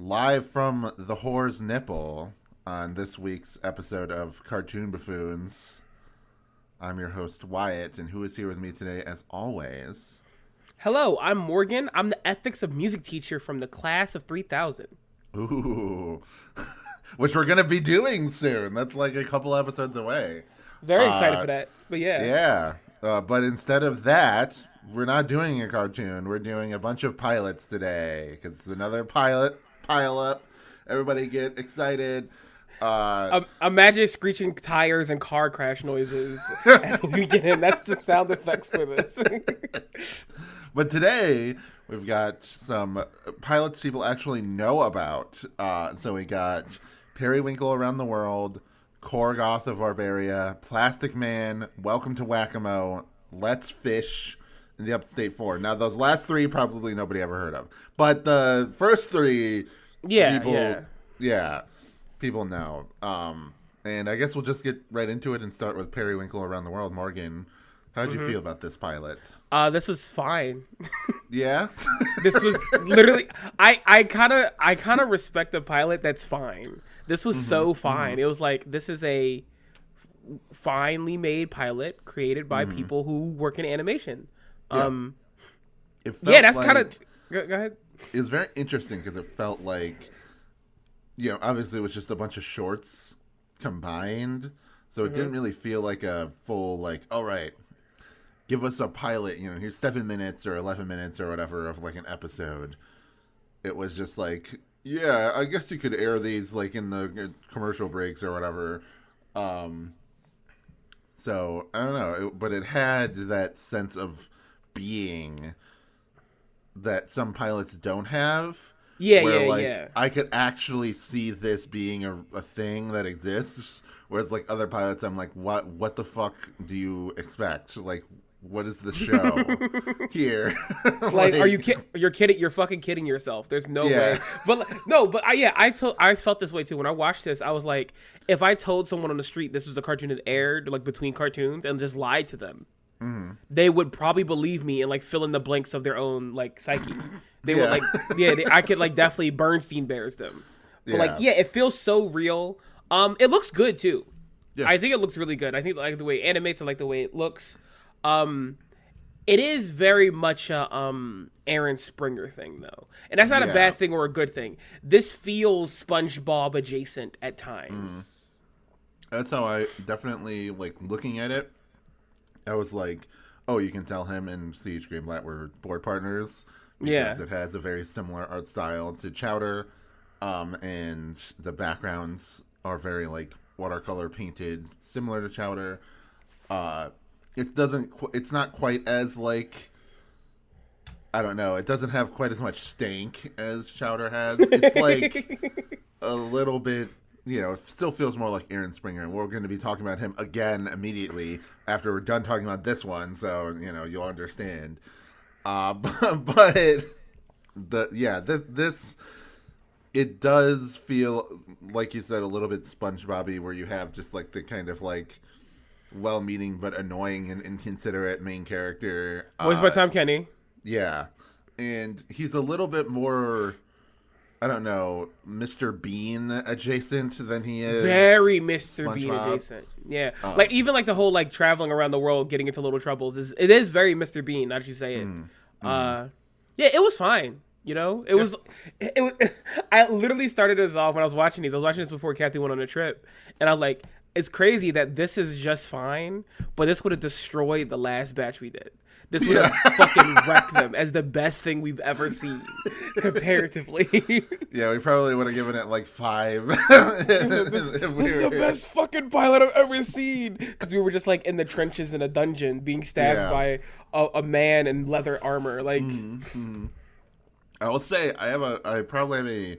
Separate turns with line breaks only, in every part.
Live from the whore's nipple on this week's episode of Cartoon Buffoons. I'm your host, Wyatt, and who is here with me today, as always?
Hello, I'm Morgan. I'm the ethics of music teacher from the class of 3000.
Ooh. Which we're going to be doing soon. That's like a couple episodes away.
Very excited for that, but yeah.
Yeah, but instead of that, we're not doing a cartoon. We're doing a bunch of pilots today, because it's another pile up. Everybody get excited.
Imagine screeching tires and car crash noises as we get in. That's the sound effects for this.
But today, we've got some pilots people actually know about. So we got Periwinkle Around the World, Korgoth of Barbaria, Plastic Man, Welcome to Whackamo, Let's Fish, and the Upstate Four. Now, those last three probably nobody ever heard of. But the first three, people know. And I guess we'll just get right into it and start with Periwinkle Around the World. Morgan, how'd you feel about this pilot?
This was fine.
Yeah?
This was literally... I kind of respect the pilot that's fine. This was so fine. It was like, this is a finely made pilot created by people who work in animation.
It felt
that's
like,
kind of... Go ahead.
It was very interesting because it felt like, obviously it was just a bunch of shorts combined. So it didn't really feel like a full, like, all right, give us a pilot, here's 7 minutes or 11 minutes or whatever of like an episode. It was just like, yeah, I guess you could air these like in the commercial breaks or whatever. So I don't know, but it had that sense of being that some pilots don't have. I could actually see this being a thing that exists. Whereas like other pilots, I'm like, what the fuck do you expect? Like, what is the show here?
Like, are you you're kidding? You're fucking kidding yourself. There's no way. But I felt this way too. When I watched this, I was like, if I told someone on the street this was a cartoon that aired like between cartoons and just lied to them, they would probably believe me and like fill in the blanks of their own like psyche. They would like, I could like definitely Bernstein Bears them. But it feels so real. It looks good too. Yeah. I think it looks really good. I think like the way it animates and like the way it looks. It is very much a Aaron Springer thing though, and that's not a bad thing or a good thing. This feels SpongeBob adjacent at times.
That's how I definitely like looking at it. I was like, oh, you can tell him and C.H. Greenblatt were board partners because it has a very similar art style to Chowder, and the backgrounds are very like watercolor painted, similar to Chowder. It's not quite as like, I don't know, it doesn't have quite as much stank as Chowder has. It's like a little bit, it still feels more like Aaron Springer, and we're going to be talking about him again immediately after we're done talking about this one, so you'll understand. But this it does feel like you said a little bit SpongeBob-y, where you have just like the kind of like well-meaning but annoying and inconsiderate main character.
Voiced by Tom Kenny.
Yeah, and he's a little bit more, I don't know, Mr. Bean adjacent than he is. Very
Mr. SpongeBob. Bean adjacent. Yeah, like even like the whole like traveling around the world, getting into little troubles it is very Mr. Bean. Now that you say it, it was fine. It was. I literally started this off when I was watching these. I was watching this before Kathy went on a trip, and I was like, it's crazy that this is just fine, but this would have destroyed the last batch we did. This would have fucking wrecked them as the best thing we've ever seen, comparatively.
Yeah, we probably would have given it like 5.
This is the best fucking pilot I've ever seen. Because we were just like in the trenches in a dungeon being stabbed by a man in leather armor. Like,
I will say I probably have a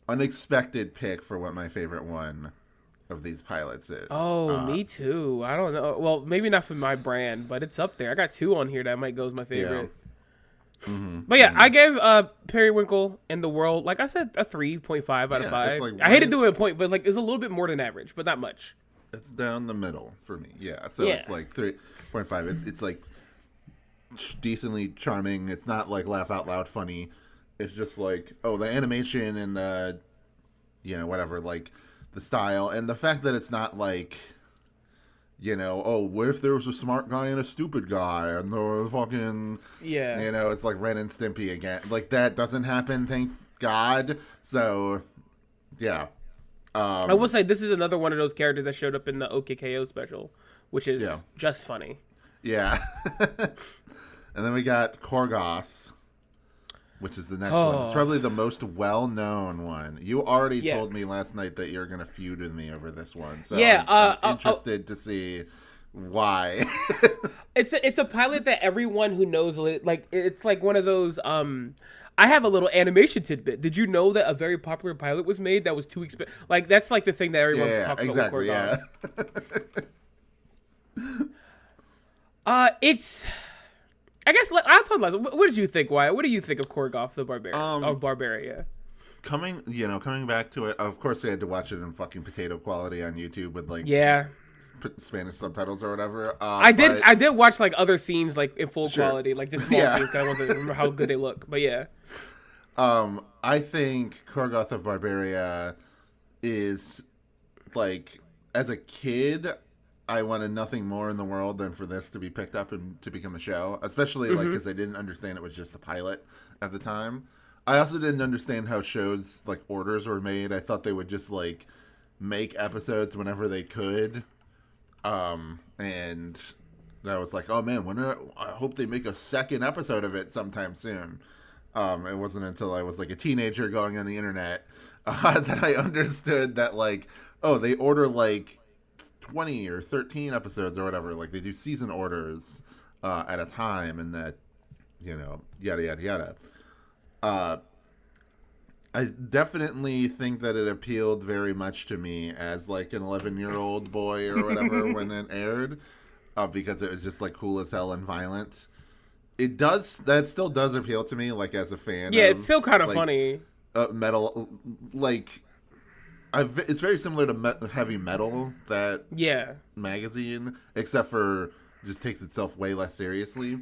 unexpected pick for what my favorite one of these pilots is.
Oh, me too. I don't know. Well, maybe not for my brand, but it's up there. I got 2 on here that might go as my favorite. But I gave Periwinkle in the World, like I said, a 3.5 out of 5. Like I hated doing a point, but like it's a little bit more than average, but not much.
It's down the middle for me. Yeah. So it's like 3.5. It's like decently charming. It's not like laugh out loud funny. It's just like, oh, the animation and the, whatever, like the style and the fact that it's not like, oh, what if there was a smart guy and a stupid guy and the fucking, it's like Ren and Stimpy again. Like that doesn't happen, thank God. So, yeah.
I will say this is another one of those characters that showed up in the OKKO special, which is just funny.
Yeah. And then we got Korgoth, which is the next one. It's probably the most well-known one. You already told me last night that you're going to feud with me over this one. So I'm interested to see why.
It's a pilot that everyone who knows, like, it's like one of those... I have a little animation tidbit. Did you know that a very popular pilot was made that was too expensive? Like, that's like the thing that everyone talks about with Korgoth. It's... I guess I'll tell you. What did you think, Wyatt? What do you think of Korgoth the Barbarian? Barbarian.
Coming back to it. Of course, I had to watch it in fucking potato quality on YouTube with like Spanish subtitles or whatever. I
did watch like other scenes like in full quality, like just small scenes. 'Cause I wanted to remember how good they look. But yeah.
I think Korgoth of Barbaria is like, as a kid, I wanted nothing more in the world than for this to be picked up and to become a show, especially like because I didn't understand it was just a pilot at the time. I also didn't understand how shows like orders were made. I thought they would just like make episodes whenever they could. And I was like, oh man, I hope they make a second episode of it sometime soon. It wasn't until I was like a teenager going on the internet that I understood that like, oh, they order like 20 or 13 episodes or whatever. Like they do season orders at a time, and that, yada, yada, yada. I definitely think that it appealed very much to me as like an 11-year-old boy or whatever when it aired, because it was just like cool as hell and violent. That still does appeal to me, like as a fan.
Yeah, it's still kind of funny.
Metal, like it's very similar to Heavy Metal, that magazine, except for just takes itself way less seriously.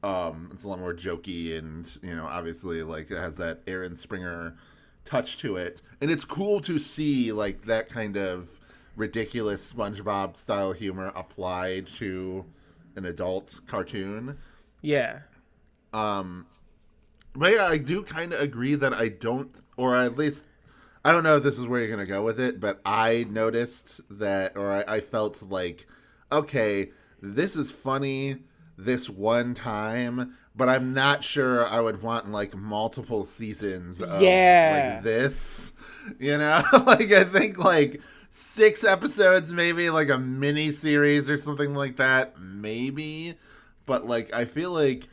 It's a lot more jokey, and obviously like it has that Aaron Springer touch to it, and it's cool to see like that kind of ridiculous SpongeBob style humor applied to an adult cartoon.
Yeah.
But yeah, I do kind of agree that I don't, or at least I don't know if this is where you're gonna go with it, but I noticed that, or I felt like, okay, this is funny this one time, but I'm not sure I would want like multiple seasons of like this, like I think like 6 episodes, maybe like a mini series or something like that, maybe. But like I feel like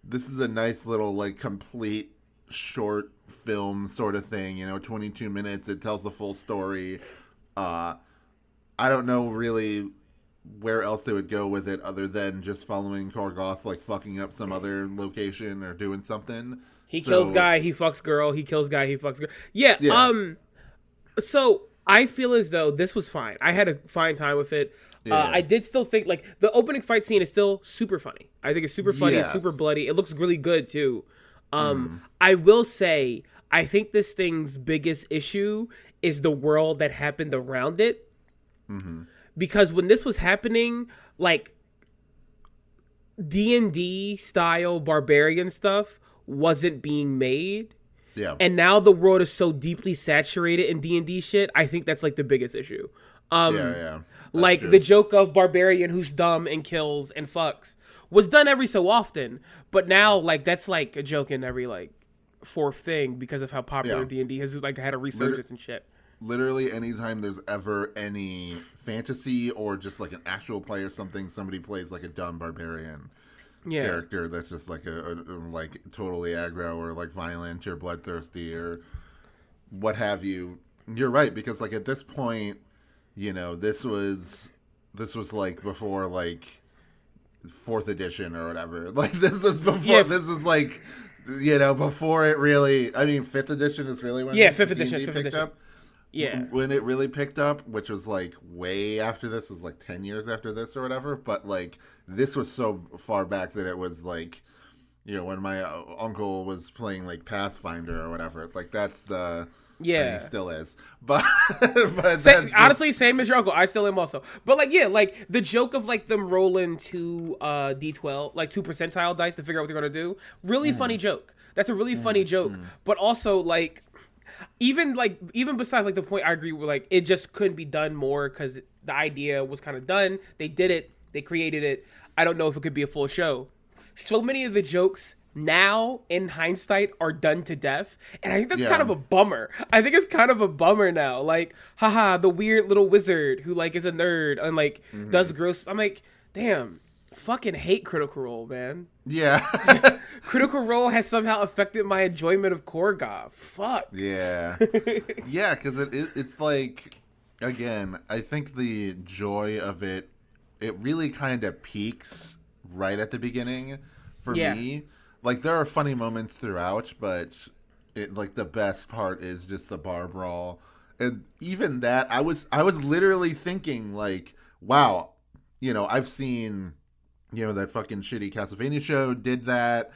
this is a nice little like complete short film sort of thing, 22 minutes, it tells the full story. I don't know really where else they would go with it other than just following Korgoth like fucking up some other location or doing something.
He kills guy, he fucks girl, he kills guy, he fucks girl. Yeah. So I feel as though this was fine. I had a fine time with it. I did still think like the opening fight scene is still super funny. I think it's super funny, it's super bloody. It looks really good too. I will say I think this thing's biggest issue is the world that happened around it. Mm-hmm. Because when this was happening, like D&D style barbarian stuff wasn't being made.
Yeah.
And now the world is so deeply saturated in D&D shit. I think that's like the biggest issue. Like true. The joke of barbarian who's dumb and kills and fucks was done every so often, but now like that's like a joke in every like 4th thing because of how popular D&D has like had a resurgence and shit.
Literally anytime there's ever any fantasy or just like an actual play or something, somebody plays like a dumb barbarian character that's just like a like totally aggro or like violent or bloodthirsty or what have you. You're right, because like at this point, this was like before like 4th edition or whatever. Like this was before this was like before it really. I mean, 5th edition is really when
5th edition
picked up.
Yeah.
When it really picked up, which was like way after this, was like 10 years after this or whatever. But like this was so far back that it was like, when my uncle was playing like Pathfinder or whatever. Like that's the
Yeah,
he still is, but that's
honestly, same as your uncle. I still am also, but like, yeah, like the joke of like them rolling two D12, like 2 percentile dice to figure out what they're gonna do. Really funny joke. That's a really funny joke, but also like, even besides like the point, I agree with like it just couldn't be done more because the idea was kind of done. They did it. They created it. I don't know if it could be a full show. So many of the jokes now in hindsight are done to death, and I think that's kind of a bummer. I think it's kind of a bummer now, like haha, the weird little wizard who like is a nerd and like does gross. I'm like, damn, fucking hate Critical Role, man.
Yeah.
Critical Role has somehow affected my enjoyment of Korgoth. Fuck.
Yeah. Yeah, because it's like, again, I think the joy of it really kind of peaks right at the beginning for me. Like, there are funny moments throughout, but like the best part is just the bar brawl. And even that, I was literally thinking like, wow, I've seen, that fucking shitty Castlevania show did that.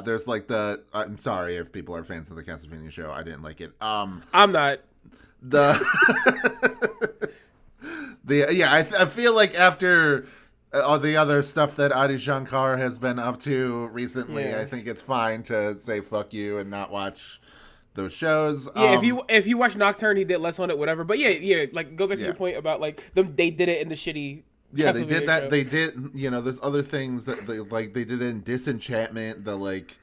There's like I'm sorry if people are fans of the Castlevania show. I didn't like it.
I'm not.
I feel like after all the other stuff that Adi Shankar has been up to recently, I think it's fine to say fuck you and not watch those shows.
Yeah, if you watch Nocturne, he did less on it, whatever. But like go back to your point about like they did it in the shitty.
Yeah, they did that. Show. They did. There's other things that they did it in Disenchantment, the like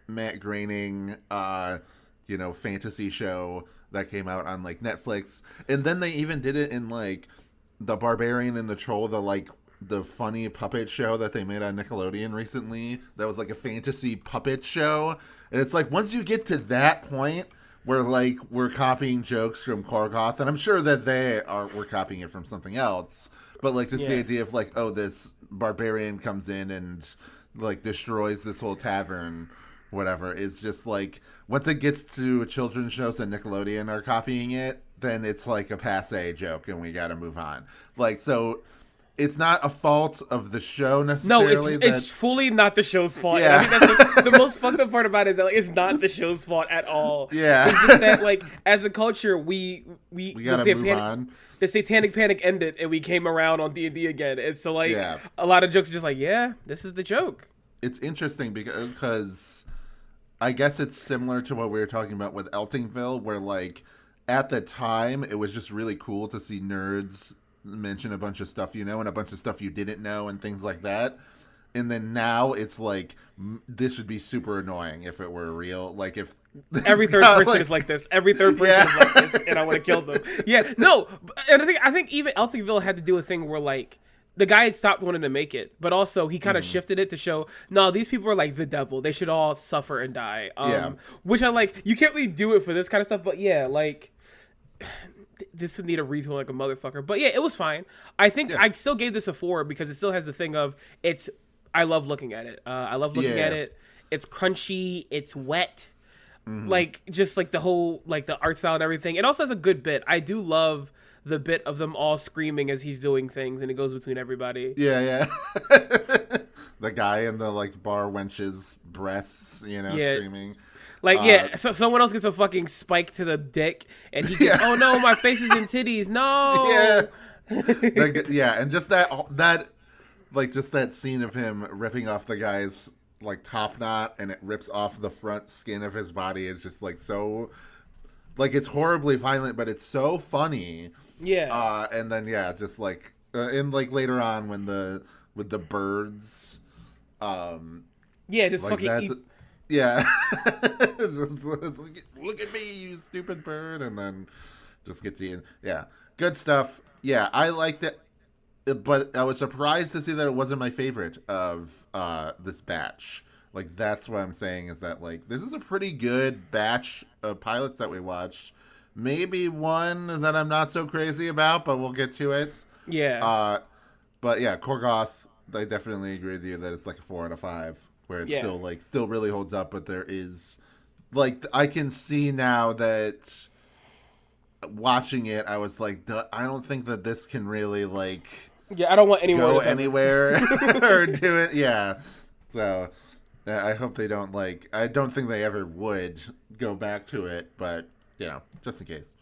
Matt Groening, fantasy show that came out on like Netflix, and then they even did it in like the Barbarian and the Troll, the funny puppet show that they made on Nickelodeon recently. That was like a fantasy puppet show, and it's like once you get to that point where like we're copying jokes from Korgoth, and I'm sure that we're copying it from something else. But, like, just the idea of, like, oh, this barbarian comes in and, like, destroys this whole tavern, whatever, is just, like, once it gets to children's shows and Nickelodeon are copying it, then it's, like, a passé joke and we gotta move on. Like, so it's not a fault of the show necessarily.
No, it's fully not the show's fault.
Yeah.
And I think that's the most fucked up part about it is that like, it's not the show's fault at all.
Yeah.
It's just that, like, as a culture, we
gotta move on.
The Satanic Panic ended, and we came around on D&D again. And so, like, a lot of jokes are just like, yeah, this is the joke.
It's interesting because I guess it's similar to what we were talking about with Eltingville, where, like, at the time, it was just really cool to see nerds mention a bunch of stuff and a bunch of stuff you didn't know and things like that. And then now it's like, this would be super annoying if it were real. Like, if
every third person is like this. Every third person is like this, and I want to kill them. Yeah, no. And I think even Eltingville had to do a thing where, like, the guy had stopped wanting to make it, but also he kind of shifted it to show, no, these people are like the devil. They should all suffer and die. Which I like. You can't really do it for this kind of stuff, but yeah, like, this would need a retool like a motherfucker. But yeah, it was fine. I think I still gave this a 4 because it still has the thing of I love looking at it. I love looking at it. It's crunchy. It's wet. Like, just like the whole, like the art style and everything. It also has a good bit. I do love the bit of them all screaming as he's doing things and it goes between everybody.
Yeah. The guy in the like bar wench's breasts, screaming.
Like, so someone else gets a fucking spike to the dick and he gets, oh no, my face is in titties. No.
Yeah. And just that. Like, just that scene of him ripping off the guy's, like, top knot, and it rips off the front skin of his body is just, like, so... Like, it's horribly violent, but it's so funny.
Yeah.
And then, just, like... and, like, later on, with the birds...
just
like
fucking...
Yeah. Just, look at me, you stupid bird, and then just gets eaten. Yeah. Good stuff. Yeah, I liked it. But I was surprised to see that it wasn't my favorite of this batch. Like, that's what I'm saying is that, like, this is a pretty good batch of pilots that we watched. Maybe one that I'm not so crazy about, but we'll get to it.
Yeah.
But yeah, Korgoth, I definitely agree with you that it's like a 4 out of 5, where it's still really holds up, but there is, like, I can see now that watching it, I was like, I don't think that this can really, like...
Yeah, I don't want anyone
go anywhere or do it. Yeah. So, I hope they don't like. I don't think they ever would go back to it, but just in case.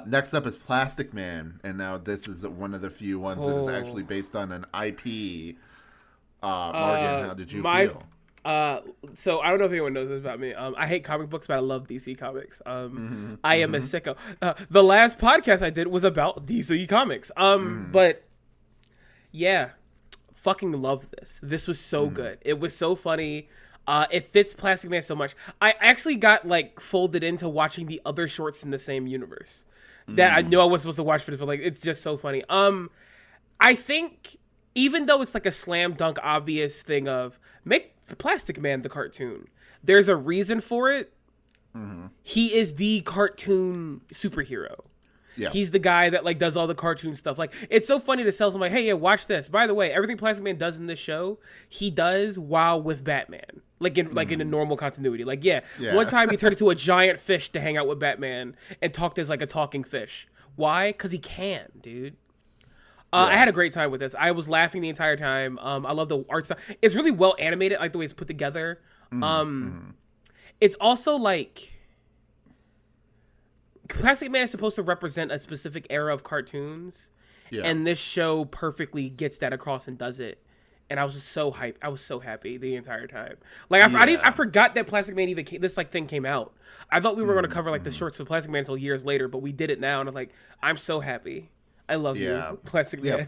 Next up is Plastic Man, and now this is one of the few ones that is actually based on an IP. Morgan, how did you feel?
So I don't know if anyone knows this about me. I hate comic books, but I love DC Comics. I am a sicko. The last podcast I did was about DC Comics. But yeah, fucking love this. This was so good. It was so funny. It fits Plastic Man so much. I actually got like folded into watching the other shorts in the same universe that I knew I was supposed to watch for this, but like it's just so funny. I think even though it's like a slam dunk obvious thing of make the Plastic Man the cartoon, there's a reason for it. He is the cartoon superhero. Yeah. He's the guy that like does all the cartoon stuff. Like it's so funny to tell somebody, hey, yeah, watch this. By the way, everything Plastic Man does in this show, he does while with Batman. Like in a normal continuity. Like, one time he turned into a giant fish to hang out with Batman and talked as like a talking fish. Why? Because he can, dude. I had a great time with this. I was laughing the entire time. I love the art style. It's really well animated, like the way it's put together. It's also like Plastic Man is supposed to represent a specific era of cartoons, and this show perfectly gets that across and does it. And I was just so hyped. I was so happy the entire time. Like I forgot that Plastic Man even this like thing came out. I thought we were going to cover like the shorts for Plastic Man until years later, but we did it now, and I was like, I'm so happy. I love you, Plastic Man.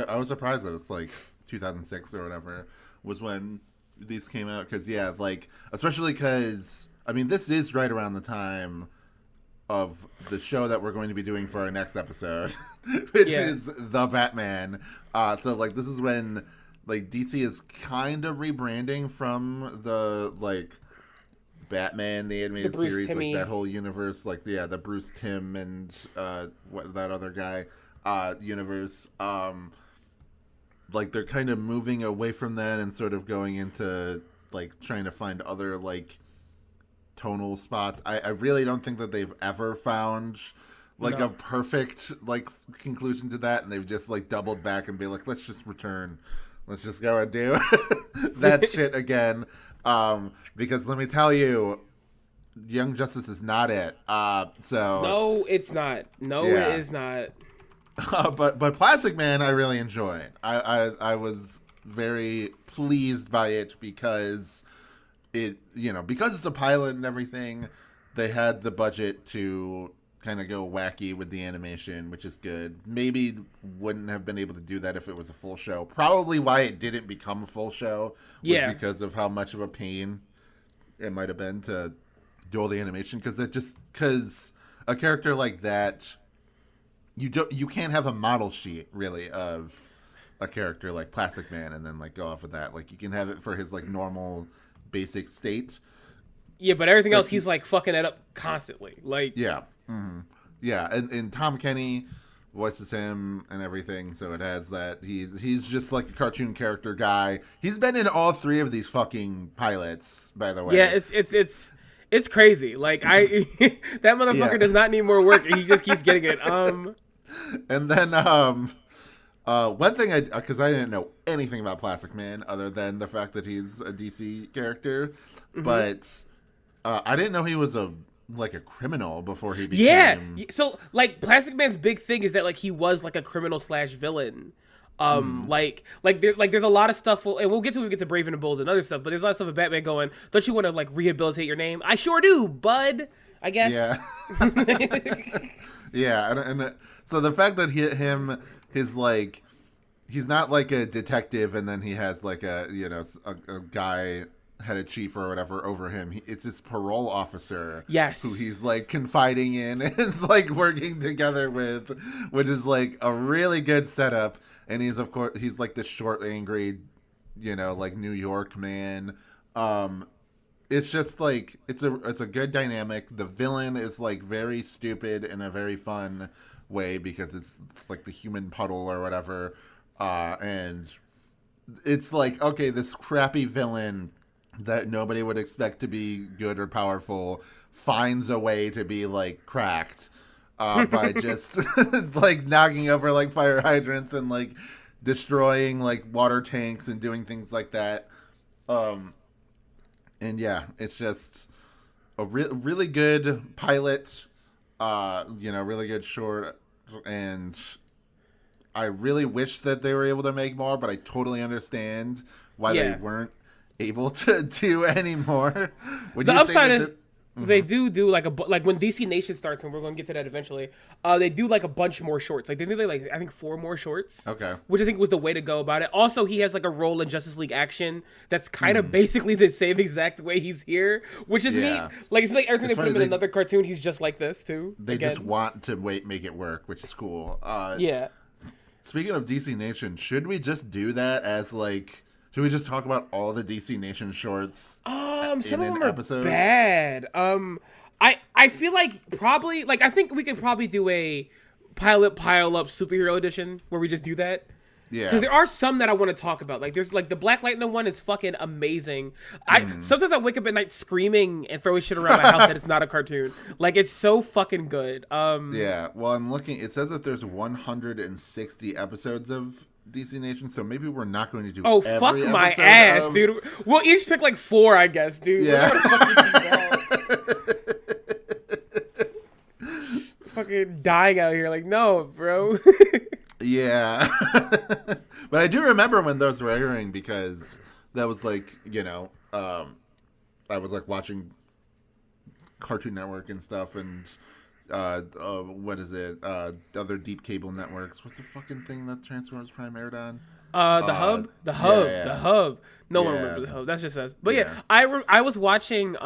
I was surprised that it's like 2006 or whatever was when these came out. Because like especially because I mean this is right around the time of the show that we're going to be doing for our next episode, which is The Batman. So like this is when like DC is kind of rebranding from the like Batman the animated series,
Timmy.
like that whole universe, like the Bruce Timm and what that other guy universe. Like they're kind of moving away from that and sort of going into like trying to find other like tonal spots. I really don't think that they've ever found like a perfect like conclusion to that, and they've just like doubled back and be like, let's just return. Let's just go and do that shit again. Because let me tell you, Young Justice is not it. So
no, it's not. No, it is not.
But Plastic Man, I really enjoy. I was very pleased by it because because it's a pilot and everything, they had the budget to kind of go wacky with the animation, which is good. Maybe wouldn't have been able to do that if it was a full show. Probably why it didn't become a full show was because of how much of a pain it might have been to do all the animation. Because a character like that, you can't have a model sheet really of a character like Plastic Man and then like go off of that. Like you can have it for his like normal basic state.
Yeah, but everything else he's like fucking it up constantly. Like
and Tom Kenny voices him and everything, so it has that he's just like a cartoon character guy. He's been in all three of these fucking pilots, by the way.
Yeah, it's crazy. Like that motherfucker does not need more work, and he just keeps getting it.
And then one thing because I didn't know anything about Plastic Man other than the fact that he's a DC character, but I didn't know he was a criminal before he became.
Yeah, so like Plastic Man's big thing is that like he was like a criminal / villain. Like there's a lot of stuff, and we'll get to when we get to Brave and Bold and other stuff. But there's a lot of stuff with Batman going, don't you want to like rehabilitate your name? I sure do, bud. I guess.
Yeah. and so the fact that his like he's not like a detective, and then he has like a guy, head of chief or whatever over him. It's his parole officer.
Yes.
Who he's like confiding in and like working together with, which is like a really good setup. And he's like the short, angry, like New York man. It's just like it's a good dynamic. The villain is like very stupid in a very fun way because it's like the human puddle or whatever. And it's like, okay, this crappy villain that nobody would expect to be good or powerful finds a way to be like cracked by just like knocking over like fire hydrants and like destroying like water tanks and doing things like that. And yeah, it's just a really good pilot, really good short, and I really wish that they were able to make more, but I totally understand why they weren't able to do any more.
The upside is they do like when DC Nation starts, and we're going to get to that eventually. They do like a bunch more shorts. Like they did like I think 4 more shorts.
Okay.
Which I think was the way to go about it. Also, he has like a role in Justice League Action that's kind of basically the same exact way he's here, which is neat. Like it's like every time they put him in another cartoon, he's just like this too.
They just want to make it work, which is cool. Speaking of DC Nation, should we just do that as like? Should we just talk about all the DC Nation shorts
some
in
of
an
them are
episode?
Bad. I feel like probably like I think we could probably do a pile up superhero edition where we just do that.
Yeah.
Because there are some that I want to talk about. Like there's like the Black Lightning one is fucking amazing. Sometimes I wake up at night screaming and throwing shit around my house that it's not a cartoon. Like it's so fucking good.
Yeah. Well, I'm looking. It says that there's 160 episodes of DC Nation, so maybe we're not going to do.
Oh, fuck my ass, dude. We'll each pick like 4, I guess, dude.
Yeah.
Fucking dying out here, like no, bro.
Yeah. But I do remember when those were airing because that was like I was like watching Cartoon Network and stuff and. What is it? Other deep cable networks. What's the fucking thing that Transformers Prime aired on?
The Hub. The Hub. No one remembers the Hub. That's just us. But I was watching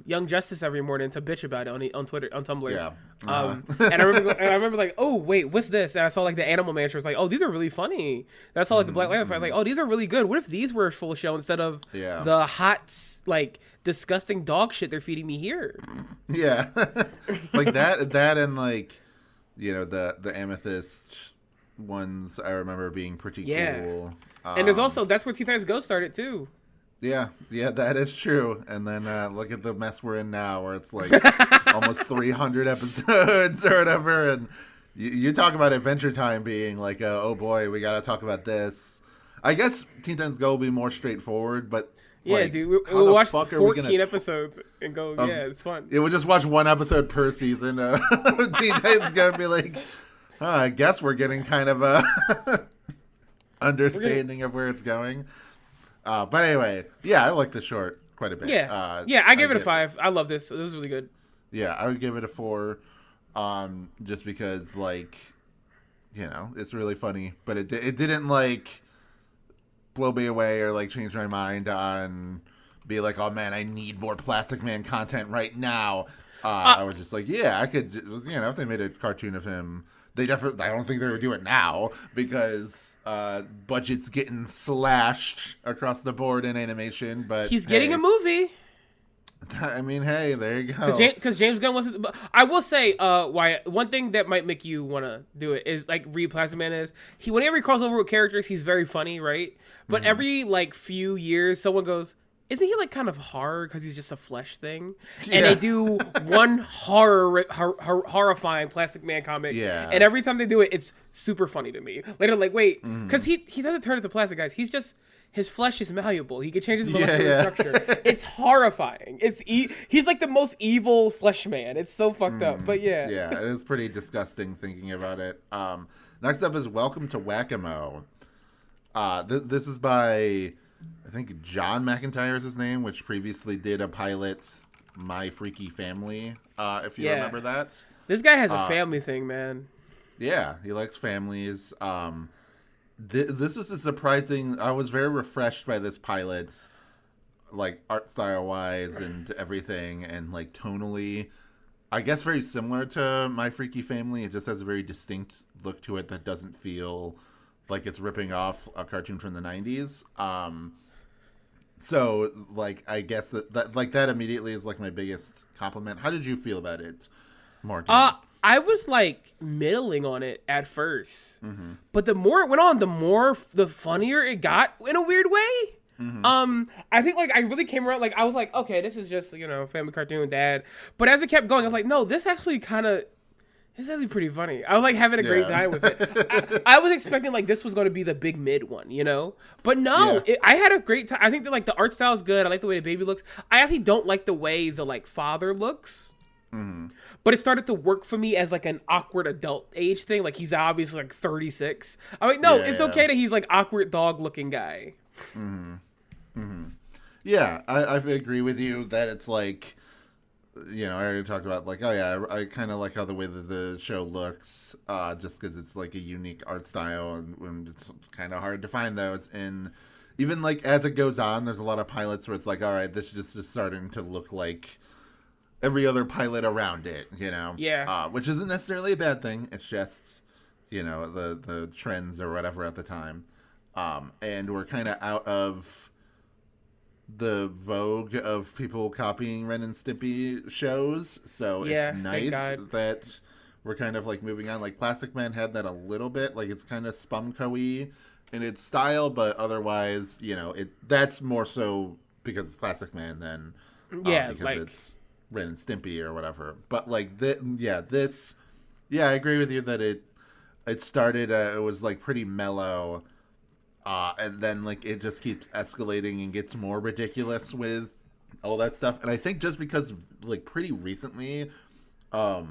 Young Justice every morning to bitch about it on Twitter, on Tumblr.
Yeah.
And I remember like, oh wait, what's this? And I saw like the Animal Man show. I was like, oh, these are really funny. And I saw like the Black Lightning. I was like, oh, these are really good. What if these were a full show instead of the hot like disgusting dog shit they're feeding me here?
Yeah. It's like that and like the Amethyst ones I remember being pretty cool.
And there's also that's where Teen Titans Go started too.
Yeah, that is true. And then look at the mess we're in now, where it's like almost 300 episodes or whatever. And you talk about Adventure Time being like, oh boy, we got to talk about this. I guess Teen Titans Go will be more straightforward, but like,
dude, we'll watch 14 episodes and go. It's fun.
We'll just watch one episode per season. Teen Titans Go and be like, I guess we're getting kind of a understanding of where it's going. But anyway, I like the short quite a bit.
I give it a 5. I love this. This was really good.
Yeah, I would give it a 4, just because like, it's really funny, but it didn't like blow me away or like change my mind on be like, oh man, I need more Plastic Man content right now. I was just like, I could, if they made a cartoon of him. They definitely. I don't think they would do it now because budget's getting slashed across the board in animation. But
he's getting a movie.
I mean, hey, there you go.
Because James Gunn wasn't. I will say, why one thing that might make you want to do it is like read Plastic Man is whenever he crosses over with characters, he's very funny, right? But every like few years, someone goes, isn't he like kind of horror because he's just a flesh thing? And they do one horrifying Plastic Man comic. Yeah. And every time they do it, it's super funny to me. Later, like, wait, because he doesn't turn into plastic, guys. He's just, his flesh is malleable. He can change his molecular structure. It's horrifying. He's like the most evil flesh man. It's so fucked up. But yeah.
Yeah, it is pretty disgusting thinking about it. Next up is Welcome to Whackamo. This is by... I think John McIntyre is his name, which previously did a pilot, My Freaky Family, if you remember that.
This guy has a family thing, man.
Yeah, he likes families. This was a surprising... I was very refreshed by this pilot, like art style-wise and everything, and like tonally. I guess very similar to My Freaky Family. It just has a very distinct look to it that doesn't feel... like it's ripping off a cartoon from the 90s. So, like, I guess that immediately is, like, my biggest compliment. How did you feel about it, Morgan?
I was, like, middling on it at first. Mm-hmm. But the more it went on, the funnier it got in a weird way. Mm-hmm. I think, like, I really came around, like, I was like, okay, this is just, family cartoon, dad. But as it kept going, I was like, no, this actually kind of... It's actually pretty funny. I was like having a great time with it. I was expecting like this was going to be the big mid one, you know, but no, I had a great time. I think that like the art style is good. I like the way the baby looks. I actually don't like the way the like father looks, but it started to work for me as like an awkward adult age thing. Like he's obviously like 36. I'm like, no, it's okay that he's like awkward dog looking guy.
Yeah, I agree with you that it's like. You know, I already talked about like, oh yeah, I kind of like how the way that the show looks, just because it's like a unique art style, and it's kind of hard to find those. And even like as it goes on, there's a lot of pilots where it's like, all right, this is just starting to look like every other pilot around it, you know?
Yeah.
Which isn't necessarily a bad thing. It's just, you know, the trends or whatever at the time. And we're kind of out of the vogue of people copying Ren and Stimpy shows, so it's nice that we're kind of like moving on. Like Plastic Man had that a little bit, like it's kind of Spumco-y in its style, but otherwise, you know, that's more so because it's Plastic Man than because like, it's Ren and Stimpy or whatever. But like this, I agree with you that it started. It was like pretty mellow. And then, like, it just keeps escalating and gets more ridiculous with all that stuff. And I think just because, like, pretty recently, or,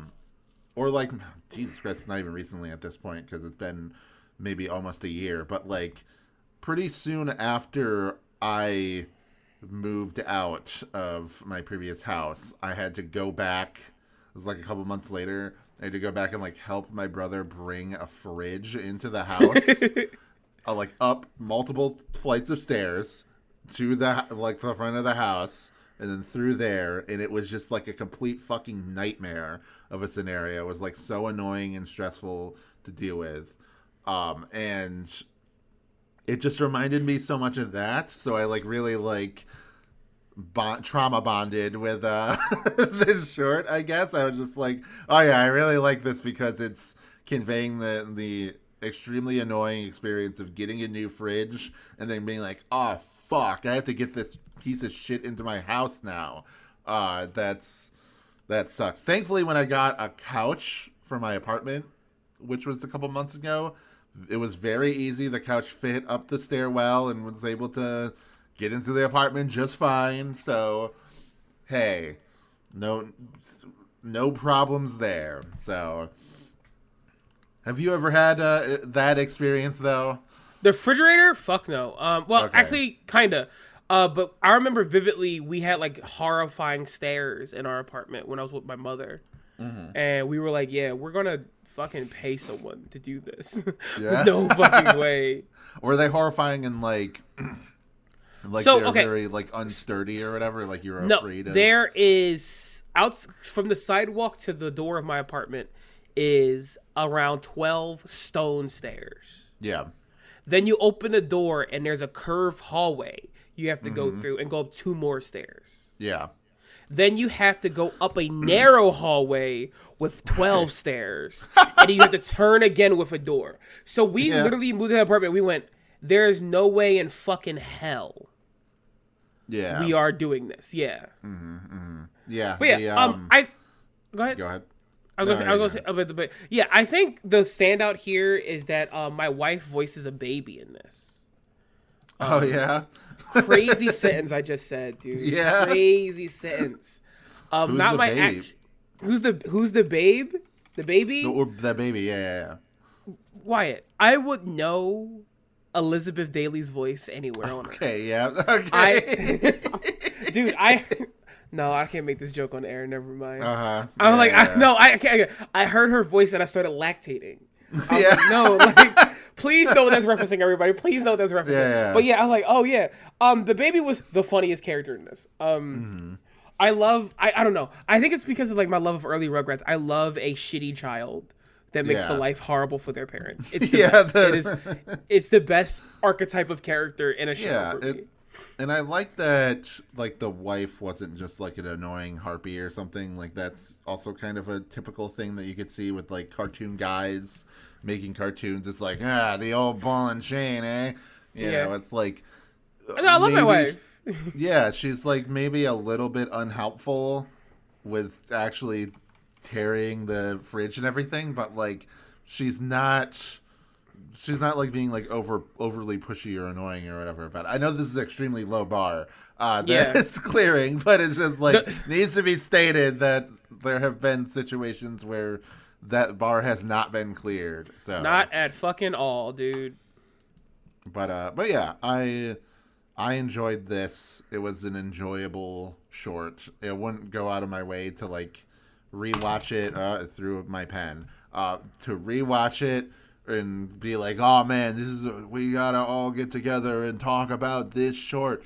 like, Jesus Christ, it's not even recently at this point because it's been maybe almost a year. But, like, pretty soon after I moved out of my previous house, I had to go back. It was, like, a couple months later. I had to go back and, like, help my brother bring a fridge into the house. Like up multiple flights of stairs to the front of the house and then through there, and it was just like a complete fucking nightmare of a scenario. It was like so annoying and stressful to deal with, and it just reminded me so much of that. So I like really like trauma bonded with this short. I guess I was just like, oh yeah, I really like this because it's conveying the extremely annoying experience of getting a new fridge and then being like, oh fuck, I have to get this piece of shit into my house now. That sucks. Thankfully, when I got a couch for my apartment, which was a couple months ago, it was very easy. The couch fit up the stairwell and was able to get into the apartment just fine. So hey, no problems there. So have you ever had that experience, though?
The refrigerator? Fuck no. Actually, kind of. But I remember vividly we had, like, horrifying stairs in our apartment when I was with my mother. Mm-hmm. And we were like, yeah, we're going to fucking pay someone to do this. Yeah? No fucking way.
Were they horrifying and, like... like so, they're very, like, unsturdy or whatever? Like, you were afraid of...
There is... Out from the sidewalk to the door of my apartment... is around 12 stone stairs.
Yeah.
Then you open the door and there's a curved hallway you have to go through and go up 2 more stairs.
Yeah.
Then you have to go up a narrow hallway with 12 stairs. And then you have to turn again with a door. So we literally moved to the apartment. We went, there's no way in fucking hell we are doing this. Yeah.
Yeah.
But yeah, go ahead.
Go ahead.
I was gonna say, but yeah, I think the standout here is that my wife voices a baby in this.
Oh yeah,
crazy sentence I just said, dude.
Yeah,
crazy sentence.
Who's not the my babe?
Who's the babe? The baby?
That baby, yeah.
Wyatt, I would know Elizabeth Daly's voice anywhere on Earth.
Okay, yeah, okay.
Dude, No, I can't make this joke on air. Never mind. I can't. I heard her voice and I started lactating. Please know what that's referencing, everybody. Please know what that's referencing. Yeah. But yeah, I'm like, oh yeah. The baby was the funniest character in this. I don't know. I think it's because of like my love of early Rugrats. I love a shitty child that makes the life horrible for their parents. It's the best. It's the best archetype of character in a show for me.
And I like that, like, the wife wasn't just, like, an annoying harpy or something. Like, that's also kind of a typical thing that you could see with, like, cartoon guys making cartoons. It's like, the old ball and chain, eh? You know, it's like...
I love my wife.
Yeah, she's, like, maybe a little bit unhelpful with actually tearing the fridge and everything, but like she's not like being like overly pushy or annoying or whatever. But I know this is an extremely low bar that it's clearing, but it's just like needs to be stated that there have been situations where that bar has not been cleared. So
not at fucking all, dude.
But yeah, I enjoyed this. It was an enjoyable short. I wouldn't go out of my way to like rewatch it through my pen. To rewatch it and be like, oh man, we gotta all get together and talk about this short.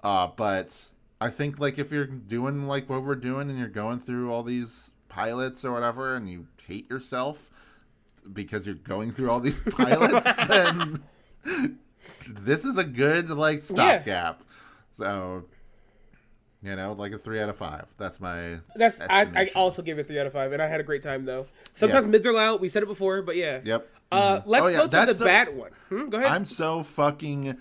But I think like if you're doing like what we're doing and you're going through all these pilots or whatever and you hate yourself because you're going through all these pilots, then this is a good like stopgap. So like a 3 out of 5. That's my.
I also give it 3 out of 5, and I had a great time though. Sometimes mids are loud. We said it before, but yeah.
Yep.
Let's go to the bad one. Go ahead.
I'm so fucking.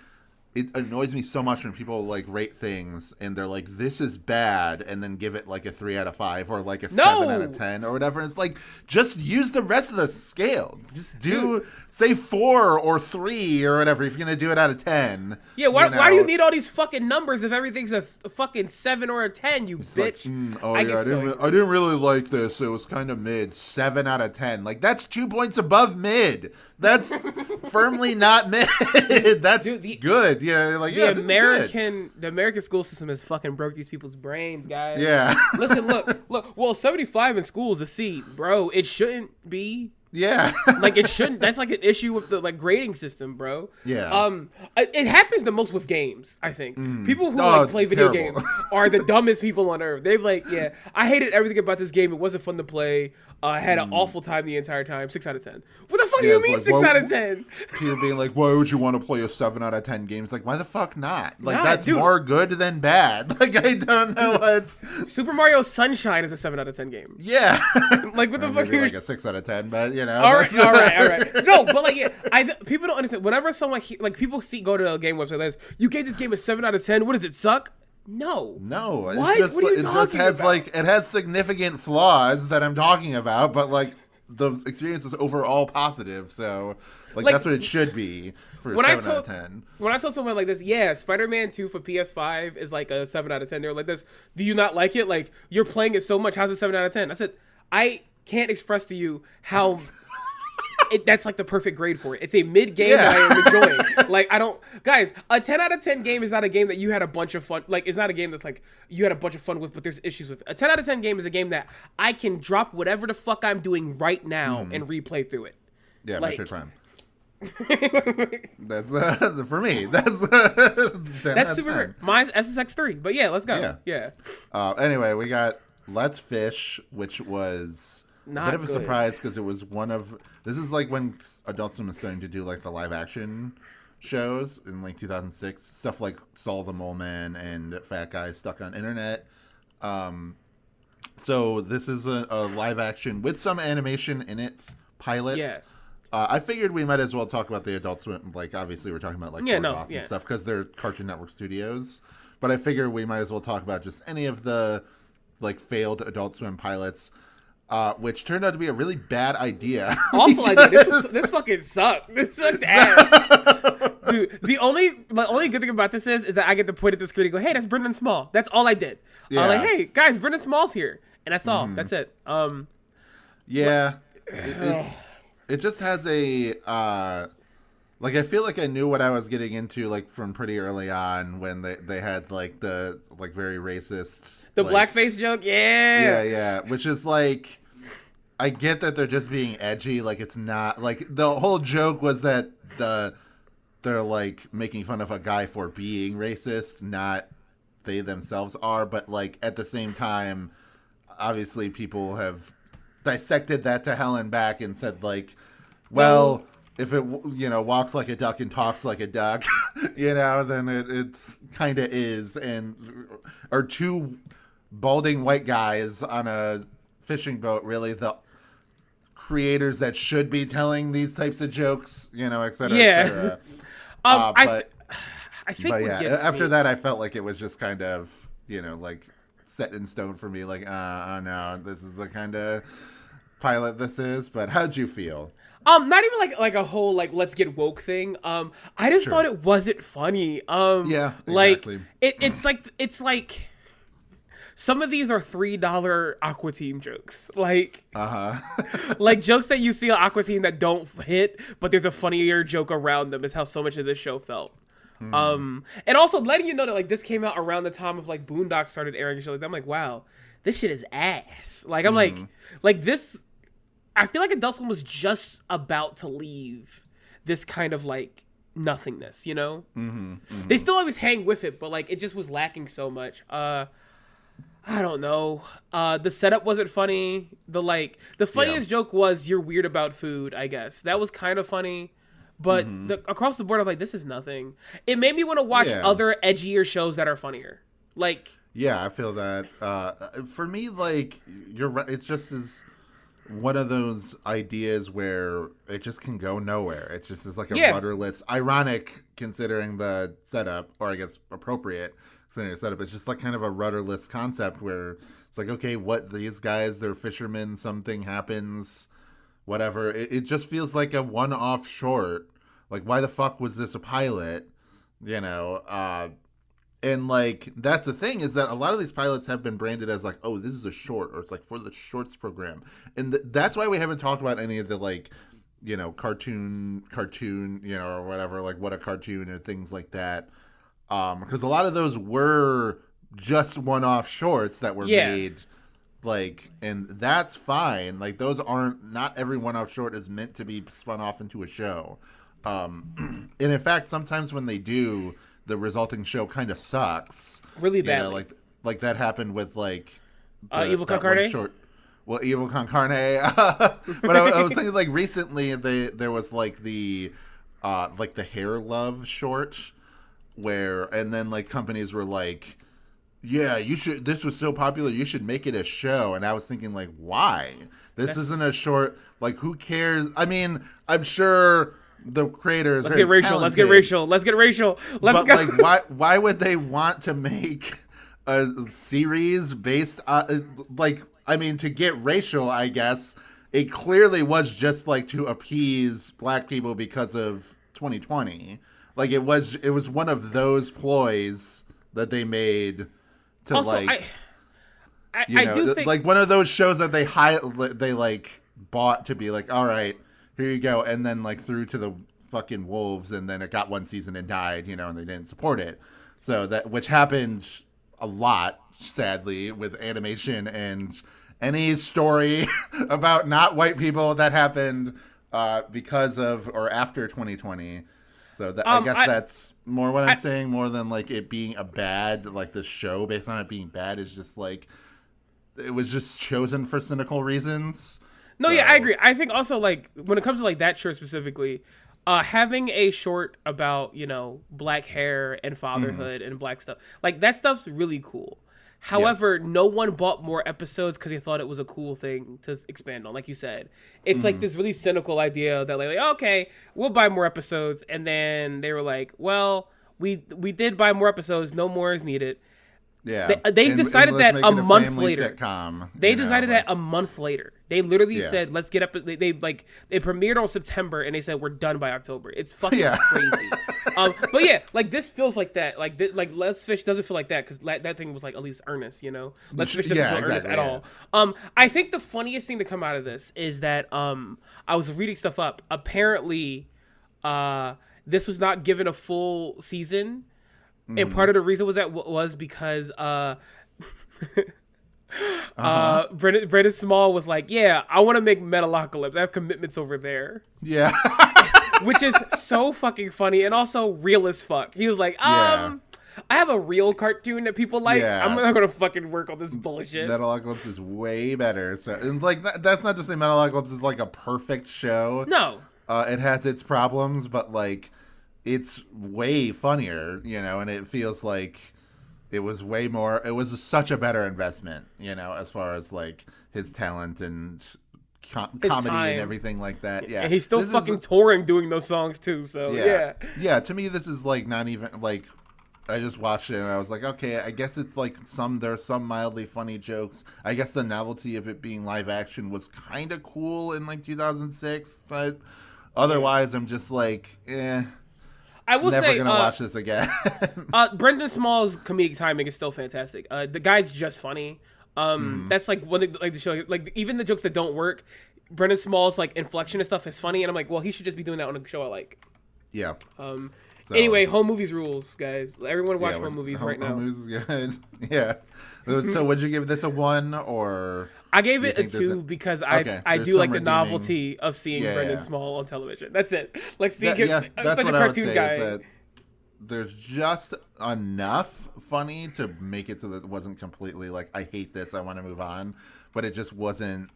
It annoys me so much when people like rate things and they're like, "This is bad," and then give it like a 3 out of 5 or like a 7 out of 10 or whatever. It's like just use the rest of the scale. Just say 4 or 3 or whatever if you're gonna do it out of 10.
Yeah, why do you need all these fucking numbers if everything's a fucking 7 or a 10? You
it's
bitch.
Like, I didn't really like this. It was kind of mid. 7 out of 10. Like that's 2 points above mid. That's firmly not mid. That's good. Yeah, like
the American school system has fucking broke these people's brains, guys.
Yeah.
Listen, look. Well, 75 in school is a C, bro. It shouldn't be.
Yeah.
Like it shouldn't. That's like an issue with the like grading system, bro.
Yeah.
It happens the most with games. I think people who like play video games are the dumbest people on earth. They've like, I hated everything about this game. It wasn't fun to play. I had an awful time the entire time. 6 out of 10. What the fuck do you mean like, 6 out of 10?
People being like, why would you want to play a 7 out of 10 game? It's like, why the fuck not? Like, that's more good than bad. Like, I don't know what.
Super Mario Sunshine is a 7 out of 10 game.
Yeah.
Like, what the fuck?
Maybe like a 6 out of 10, but you know.
All right. No, but like, people don't understand. Whenever someone, people go to a game website like this, you gave this game a 7 out of 10. What does it suck? No.
What?
What are you talking
has
about?
like it has significant flaws that I'm talking about, but like the experience is overall positive, so like that's what it should be for a 7 out of 10.
When I tell someone like this, Spider-Man 2 for PS5 is like a 7 out of 10. They're like this, do you not like it? Like you're playing it so much, how's it 7 out of 10? I said, I can't express to you how that's like the perfect grade for it. It's a mid game that I am enjoying. Like guys, a 10 out of 10 game is not a game that you had a bunch of fun. Like it's not a game that's like you had a bunch of fun with, but there's issues with. A 10 out of 10 game is a game that I can drop whatever the fuck I'm doing right now and replay through it.
Yeah,
like,
Metroid Prime. That's for me. That's
super weird. Mine's SSX3, but let's go. Yeah.
Anyway, we got Let's Fish, which was
not
a bit of a
good.
surprise because it was one of. This is like when Adult Swim was starting to do like the live action shows in like 2006, stuff like Saul the Mole Man and Fat Guy Stuck on Internet. So this is a live action with some animation in its pilot.
Yeah.
I figured we might as well talk about the Adult Swim. Like obviously we're talking about like Korgoth and stuff because they're Cartoon Network studios. But I figured we might as well talk about just any of the like failed Adult Swim pilots. Which turned out to be a really bad idea.
Awful idea. This fucking sucked. This sucked ass. Dude, the only good thing about this is that I get to point at the screen and go, hey, that's Brendan Small. That's all I did. I'm like, hey, guys, Brendan Small's here. And that's all. That's it.
Yeah. It just has a... like, I feel like I knew what I was getting into, like, from pretty early on when they had, like, the, like, very racist...
The
like,
blackface joke? Yeah.
Yeah. Which is, like... I get that they're just being edgy. Like, it's not... Like, the whole joke was that they're, like, making fun of a guy for being racist, not they themselves are. But, like, at the same time, obviously people have dissected that to hell and back and said, like, well... If it, walks like a duck and talks like a duck, then it's kind of is. And are two balding white guys on a fishing boat really the creators that should be telling these types of jokes, et cetera, et cetera.
I think
after that, I felt like it was just kind of, like set in stone for me. Like, oh no, this is the kind of pilot this is. But how'd you feel?
Not even like a whole like let's get woke thing. I just thought it wasn't funny.
Yeah,
like
exactly.
it's like some of these are $3 Aqua Team jokes. Like like jokes that you see on Aqua Team that don't hit, but there's a funnier joke around them is how so much of this show felt. And also letting you know that like this came out around the time of like Boondocks started airing and shit like that. I'm like, wow, this shit is ass. Like I'm like this. I feel like Adult Swim was just about to leave this kind of like nothingness, you know? They still always hang with it, but like it just was lacking so much. I don't know. The setup wasn't funny. The funniest joke was you're weird about food, I guess. That was kind of funny. But across the board, I was like, this is nothing. It made me want to watch other edgier shows that are funnier. Like,
yeah, I feel that. For me, like, you're right. It just is one of those ideas where it just can go nowhere. It just is like a rudderless, ironic considering the setup, or I guess appropriate considering the setup. It's just like kind of a rudderless concept where it's like, okay, what these guys, they're fishermen, something happens, whatever. It just feels like a one-off short. Like, why the fuck was this a pilot? You know, and like, that's the thing is that a lot of these pilots have been branded as like, oh, this is a short, or it's like for the shorts program. And that's why we haven't talked about any of the like, you know, cartoon, you know, or whatever, like what a cartoon or things like that. Because a lot of those were just one-off shorts that were made, like, and that's fine. Like, those not every one-off short is meant to be spun off into a show. And in fact, sometimes when they do, the resulting show kind of sucks
really badly.
You know, like that happened with like
Evil Con Carne.
Evil Con Carne. But I was thinking like recently there was like the hair love short where, and then like companies were like, yeah, you should. This was so popular, you should make it a show. And I was thinking like, why? This isn't a short. Like, who cares? I mean, I'm sure the creators.
Let's get racial. Let's get racial. Let's get racial. Let's go.
Like, why would they want to make a series based on like? I mean, to get racial, I guess it clearly was just like to appease black people because of 2020. Like it was one of those ploys that they made to also, like. I do think like one of those shows that they like bought to be like, all right, here you go, and then like threw to the fucking wolves, and then it got one season and died, you know, and they didn't support it. So that, which happened a lot, sadly, with animation and any story about not white people that happened because of or after 2020. So that, I guess that's more what I'm saying, more than like it being a bad, like the show based on it being bad is just like it was just chosen for cynical reasons.
No, yeah, I agree. I think also like when it comes to like that short specifically, having a short about, you know, black hair and fatherhood and black stuff, like that stuff's really cool. However, no one bought more episodes because they thought it was a cool thing to expand on. Like you said, it's like this really cynical idea that like, okay, we'll buy more episodes. And then they were like, well, we did buy more episodes. No more is needed.
Yeah,
they decided that a month later.
Sitcom,
they decided that a month later. They literally said, "Let's get up." They premiered on September, and they said we're done by October. It's fucking crazy. But yeah, like this feels like that. Like Let's Fish doesn't feel like that because that thing was like at least earnest. You know, Let's Fish doesn't feel earnest at all. I think the funniest thing to come out of this is that I was reading stuff up. Apparently, this was not given a full season. And part of the reason was because Brendan Small was like, yeah, I want to make Metalocalypse. I have commitments over there.
Yeah.
Which is so fucking funny and also real as fuck. He was like, I have a real cartoon that people like. Yeah. I'm not going to fucking work on this bullshit.
Metalocalypse is way better. So, and like that's not to say Metalocalypse is like a perfect show.
No.
It has its problems, but like it's way funnier, you know, and it feels like it was such a better investment, you know, as far as like his talent and comedy and everything like that. Yeah.
And he's still touring doing those songs too. So yeah.
Yeah. To me, this is like not even like I just watched it and I was like, okay, I guess it's like there's some mildly funny jokes. I guess the novelty of it being live action was kind of cool in like 2006, but otherwise I'm just like,
I will
never
say,
gonna watch this again.
Brendan Small's comedic timing is still fantastic. The guy's just funny. That's like one of like the show, like even the jokes that don't work, Brendan Small's like inflection and stuff is funny, and I'm like, well, he should just be doing that on a show I like.
Yeah.
So, anyway, home movies rules, guys. Everyone watch home movies right now.
Home movies is good. Yeah. So would you give this a 1 or?
I gave it a 2 because I do like the novelty of seeing Brendan
yeah.
Small on television. That's it. Like seeing
that's
such a
what
cartoon
I would say,
guy.
is that there's just enough funny to make it so that it wasn't completely like, I hate this, I want to move on. But it just wasn't,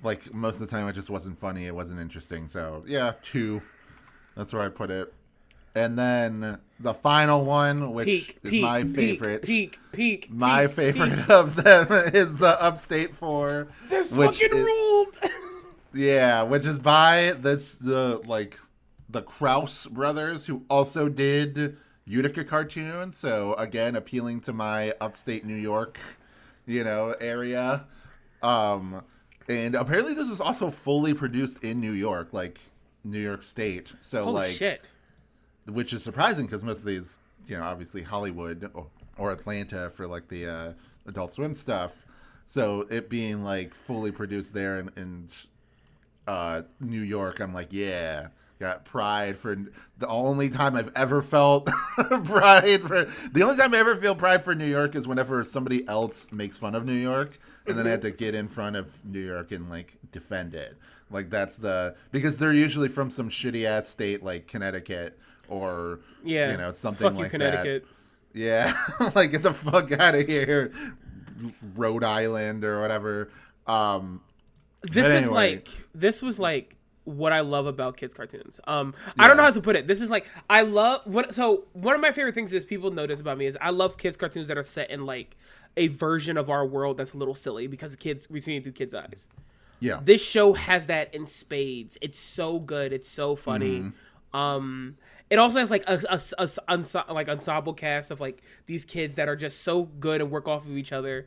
like, most of the time it just wasn't funny, it wasn't interesting. So, yeah, 2. That's where I put it. And then the final one, which is my favorite. My favorite of them is the Upstate Four.
This fucking ruled!
Yeah, which is by the Krause brothers, who also did Utica cartoons. So, again, appealing to my upstate New York, area. And apparently this was also fully produced in New York, like New York State. So,
holy shit.
Which is surprising because most of these, obviously Hollywood or Atlanta for like the Adult Swim stuff. So it being like fully produced there in New York, I'm like, yeah, got pride for the only time I've ever felt pride for. The only time I ever feel pride for New York is whenever somebody else makes fun of New York, and then I have to get in front of New York and like defend it. Like because they're usually from some shitty ass state like Connecticut. Or something
fuck you,
like
Connecticut.
that. Yeah, like get the fuck out of here, Rhode Island or whatever.
This was like what I love about kids cartoons. I don't know how to put it. This is like so one of my favorite things is people notice about me is I love kids cartoons that are set in like a version of our world that's a little silly because we see it through kids' eyes.
Yeah,
this show has that in spades. It's so good. It's so funny. It also has like a ensemble cast of like these kids that are just so good and work off of each other.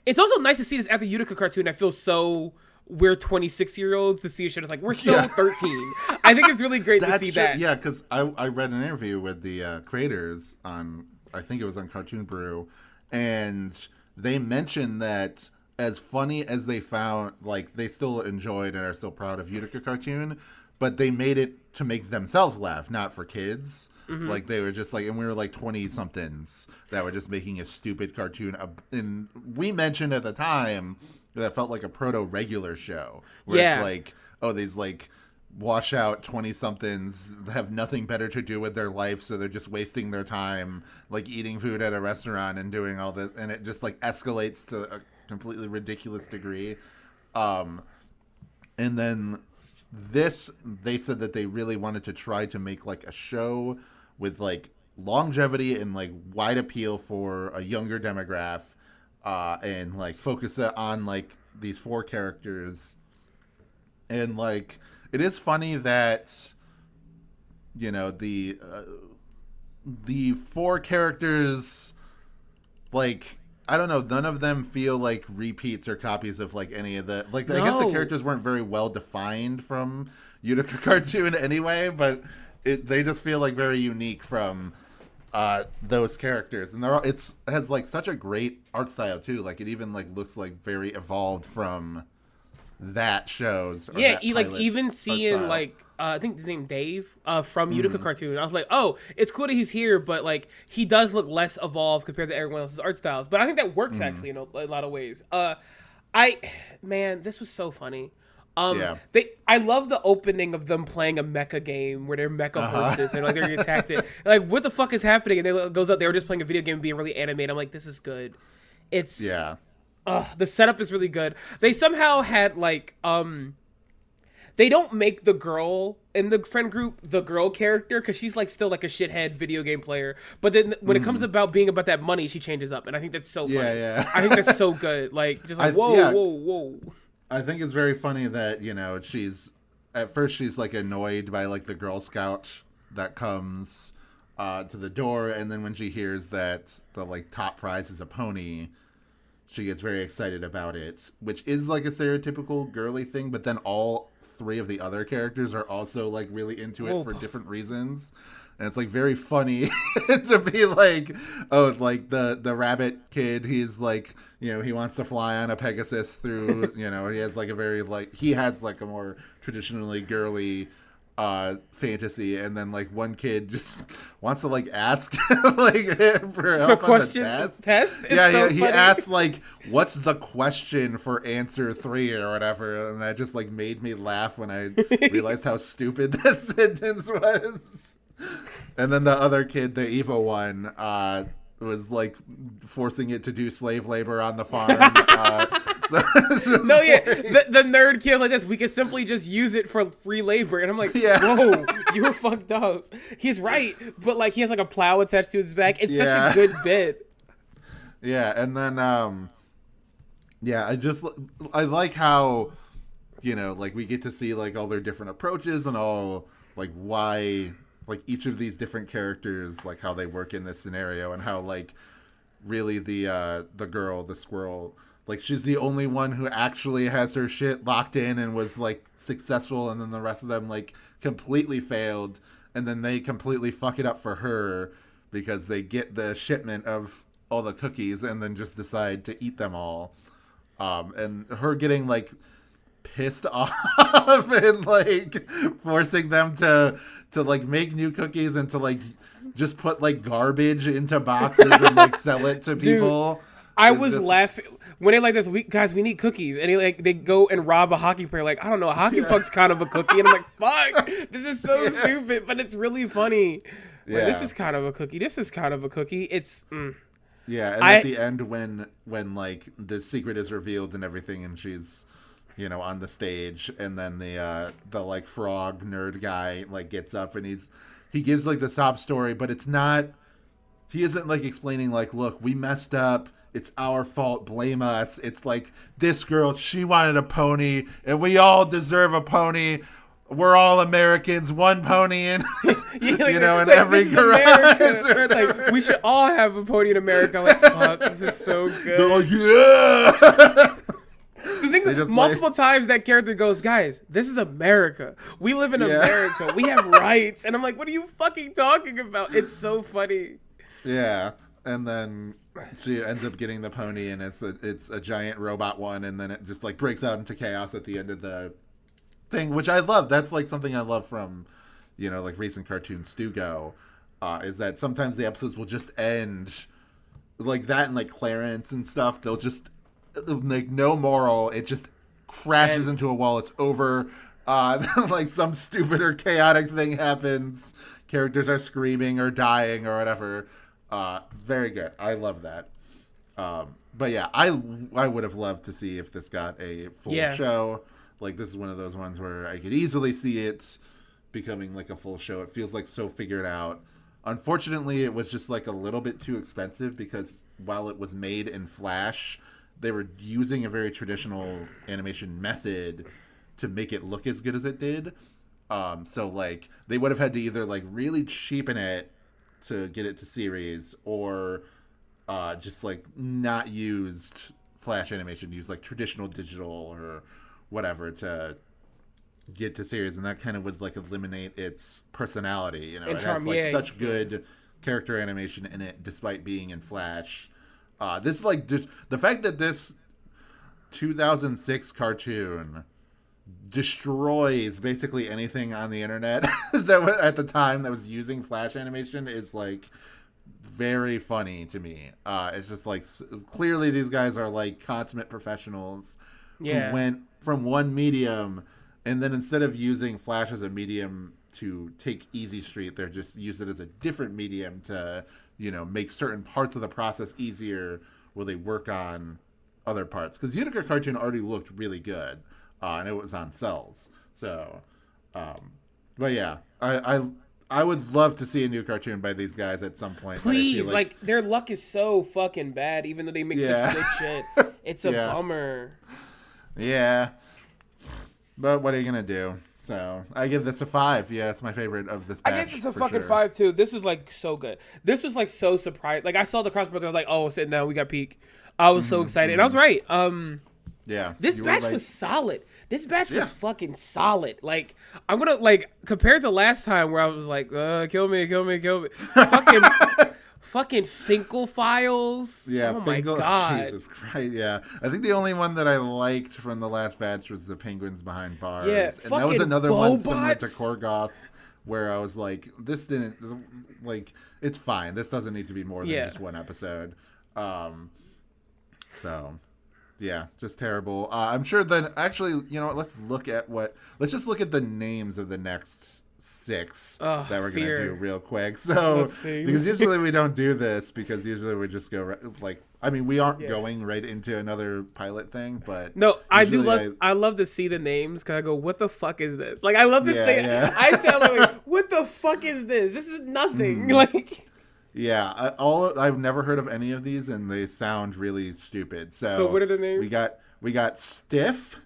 It's also nice to see this at the Utica cartoon. I feel so we're 26-year-olds to see a show that's like we're so 13. I think it's really great to see that.
Yeah, because I read an interview with the creators on, I think it was on Cartoon Brew, and they mentioned that as funny as they found, like they still enjoyed and are still proud of Utica cartoon, but they made it to make themselves laugh, not for kids. Like they were just like, and we were like 20-somethings that were just making a stupid cartoon. And we mentioned at the time that felt like a proto-regular show. Where it's like, oh, these like washout 20-somethings have nothing better to do with their life, so they're just wasting their time like eating food at a restaurant and doing all this. And it just like escalates to a completely ridiculous degree. And then they said that they really wanted to try to make like a show with like longevity and like wide appeal for a younger demographic, and like focus on like these 4 characters. And like it is funny that the 4 characters, like, I don't know, none of them feel like repeats or copies of like any of the like. No. I guess the characters weren't very well defined from Utica cartoon anyway, but they just feel like very unique from those characters, and it has like such a great art style too. Like it even like looks like very evolved from that show's.
Even seeing like I think his name Dave from Utica cartoon. I was like, oh, it's cool that he's here, but like he does look less evolved compared to everyone else's art styles. But I think that works actually in a lot of ways. This was so funny. I love the opening of them playing a mecha game where they're mecha horses and like they're getting attacked. Like, what the fuck is happening? And they goes out. They were just playing a video game, being really animated. I'm like, this is good. The setup is really good. They somehow had like they don't make the girl in the friend group the girl character because she's like still like a shithead video game player. But then when it comes about being about that money, she changes up, and I think that's so funny. I think that's so good. Like just like whoa.
I think it's very funny that she's at first she's like annoyed by like the Girl Scout that comes to the door, and then when she hears that the like top prize is a pony, she gets very excited about it, which is like a stereotypical girly thing, but then all three of the other characters are also like really into it for different reasons. And it's like very funny to be like, oh, like the rabbit kid, he's like, you know, he wants to fly on a Pegasus through, you know, he has like a more traditionally girly fantasy, and then like one kid just wants to like ask like for help on the test. He asked like, what's the question for answer 3 or whatever, and that just like made me laugh when I realized how stupid that sentence was. And then the other kid, the evil one, was like forcing it to do slave labor on the farm.
The nerd kid like this, we could simply just use it for free labor. And I'm like, whoa, you were fucked up. He's right, but like he has like a plow attached to his back. It's such a good bit.
Yeah, and then I like how, you know, like we get to see like all their different approaches and all like why like each of these different characters, like how they work in this scenario, and how like really the girl, the squirrel, like she's the only one who actually has her shit locked in and was like successful, and then the rest of them like completely failed, and then they completely fuck it up for her because they get the shipment of all the cookies and then just decide to eat them all. And her getting like pissed off and like forcing them to like make new cookies and to like just put like garbage into boxes and like sell it to people.
Dude, I was laughing when they like this. We need cookies, and they go and rob a hockey player. Like, I don't know, a hockey puck's kind of a cookie, and I'm like, fuck, this is so stupid, but it's really funny. Like, this is kind of a cookie. This is kind of a cookie. It's
yeah, and at the end when like the secret is revealed and everything, and she's, you know, on the stage, and then the like frog nerd guy like gets up and he gives like the sob story, but it's not, he isn't like explaining like, look, we messed up, it's our fault, blame us. It's like, this girl, she wanted a pony and we all deserve a pony. We're all Americans, one pony in, you know, in every garage.
Like, we should all have a pony in America. Like, fuck, this is so good.
They're like, yeah.
The thing is, multiple times that character goes, guys, this is America. We live in America. We have rights. And I'm like, what are you fucking talking about? It's so funny.
Yeah. And then she ends up getting the pony, and it's a giant robot one, and then it just like breaks out into chaos at the end of the thing, which I love. That's like something I love from, you know, like recent cartoons do go, is that sometimes the episodes will just end like that, and like Clarence and stuff, they'll just like no moral, it just crashes into a wall, it's over, like some stupid or chaotic thing happens, characters are screaming or dying or whatever. Very good. I love that. But yeah, I would have loved to see if this got a full show. Like, this is one of those ones where I could easily see it becoming like a full show. It feels like so figured out. Unfortunately, it was just like a little bit too expensive, because while it was made in Flash, they were using a very traditional animation method to make it look as good as it did. So like they would have had to either like really cheapen it to get it to series, or just like not used Flash animation, use like traditional digital or whatever to get to series, and that kind of would like eliminate its personality. You know, it has like such good character animation in it, despite being in Flash. This like just the fact that this 2006 cartoon destroys basically anything on the internet that at the time that was using Flash animation is like very funny to me. It's just like clearly these guys are like consummate professionals who went from one medium, and then instead of using Flash as a medium to take Easy Street, they're just used it as a different medium to, you know, make certain parts of the process easier while they work on other parts. Because Utica cartoon already looked really good, and it was on cells. So, but yeah, I would love to see a new cartoon by these guys at some point.
Please, like their luck is so fucking bad, even though they make such good shit. It's a bummer.
Yeah. But what are you going to do? So I give this a 5. Yeah, it's my favorite of this batch.
I gave this a
for
fucking
sure.
5 too. This is like so good. This was like so surprised. Like I saw the Crossbrothers, I was like, oh, sitting down, we got peak. I was so excited, and I was right.
Yeah,
This
you were
batch
right.
was solid. This batch was fucking solid. Like I'm gonna compared to last time where I was like, kill me. Fucking Finkel files.
Yeah,
oh my
Finkel,
god.
Jesus Christ. Yeah, I think the only one that I liked from the last batch was the Penguins Behind Bars.
Yeah,
and that was another one similar to
Bobots.
Korgoth, where I was like, this didn't it's fine. This doesn't need to be more than just one episode. So yeah, just terrible. I'm sure that actually, let's just look at the names of the next 6 that we're going to do real quick. So, because usually we don't do this because usually we just go we aren't going right into another pilot thing, but
no, I love to see the names because I go, what the fuck is this? Like, I love to say it. I say, like, what the fuck is this? This is nothing.
Yeah, I've never heard of any of these, and they sound really stupid. So
what are the names?
We got Stiff.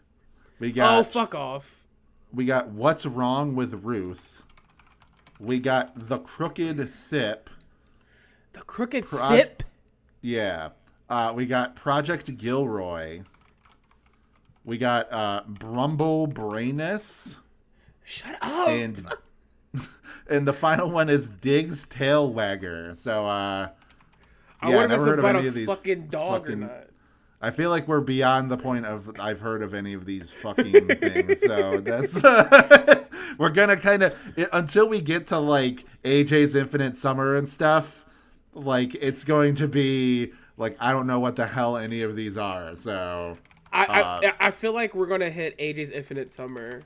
We got
oh, fuck off.
We got What's Wrong with Ruth. We got The Crooked Sip.
The Crooked Sip?
Yeah. We got Project Gilroy. We got Brumble Brainus.
Shut up.
And the final one is Diggs Tailwagger. So,
I never heard of any of these. Fucking dog or not.
I feel like we're beyond the point of I've heard of any of these fucking things. So that's we're gonna kind of until we get to AJ's Infinite Summer and stuff. It's going to be I don't know what the hell any of these are. So
I feel like we're gonna hit AJ's Infinite Summer.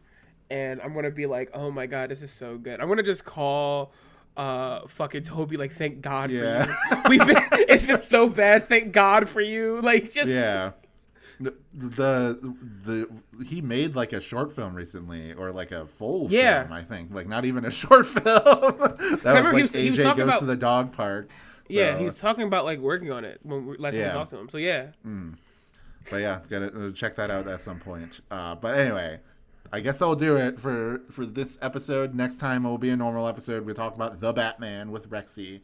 And I'm gonna be like, oh my god, this is so good. I'm gonna just call fucking Toby thank God for you. It's been so bad, thank God for you.
Yeah. He made a short film recently, or a full film, I think. Not even a short film. That was AJ goes to the dog park. So.
Yeah, he was talking about working on it when last time we talked to him. So yeah.
But yeah, gotta check that out at some point. But anyway, I guess that'll do it for this episode. Next time it will be a normal episode. We'll talk about The Batman with Rexy.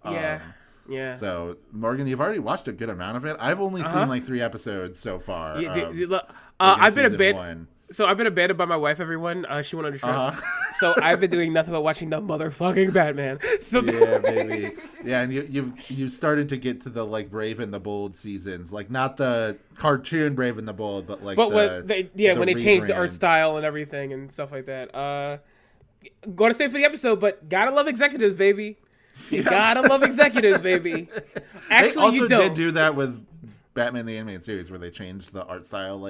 Yeah.
So, Morgan, you've already watched a good amount of it. I've only seen 3 episodes so far.
I've been abandoned. So I've been abandoned by my wife, everyone. She went on a trip. So I've been doing nothing but watching the motherfucking Batman. So
yeah, baby. Yeah, and you started to get to the Brave and the Bold seasons. Not the cartoon Brave and the Bold, but
when they changed the art style and everything and stuff like that. Going to stay for the episode, but gotta love executives, baby. You gotta love executives, baby. Actually,
they also
you don't.
did do that with Batman the Animated Series, where they changed the art style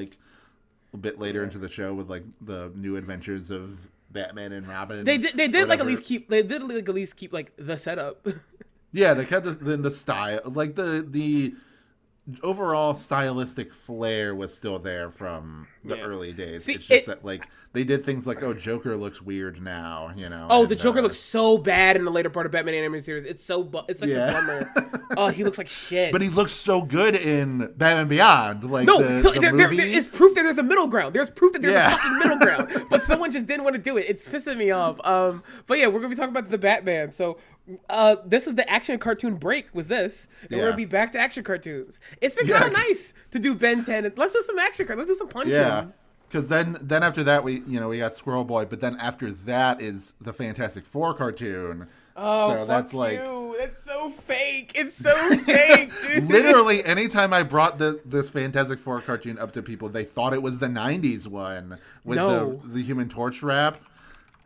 a bit later into the show with the new adventures of Batman and Robin.
They did at least keep the setup.
Yeah, they kept the style, the overall stylistic flair was still there from the early days. It's just that they did things Joker looks weird now,
Oh, the Joker looks so bad in the later part of Batman Animated Series. It's a bummer. Oh, he looks like shit.
But he looks so good in Batman Beyond.
It's proof that there's a middle ground. There's proof that there's a fucking middle ground. But someone just didn't want to do it. It's pissing me off. But yeah, we're gonna be talking about the Batman. So this is the action cartoon break. Was this? And we're gonna be back to action cartoons. It's been kind of nice to do Ben 10. Let's do some action cartoons. Let's do some punching.
Yeah. Because then after that we got Squirrel Boy, but then after that is the Fantastic Four cartoon.
Oh,
so that's
it's so fake. It's so fake, dude.
Literally, anytime I brought this Fantastic Four cartoon up to people, they thought it was the '90s one with the Human Torch rap,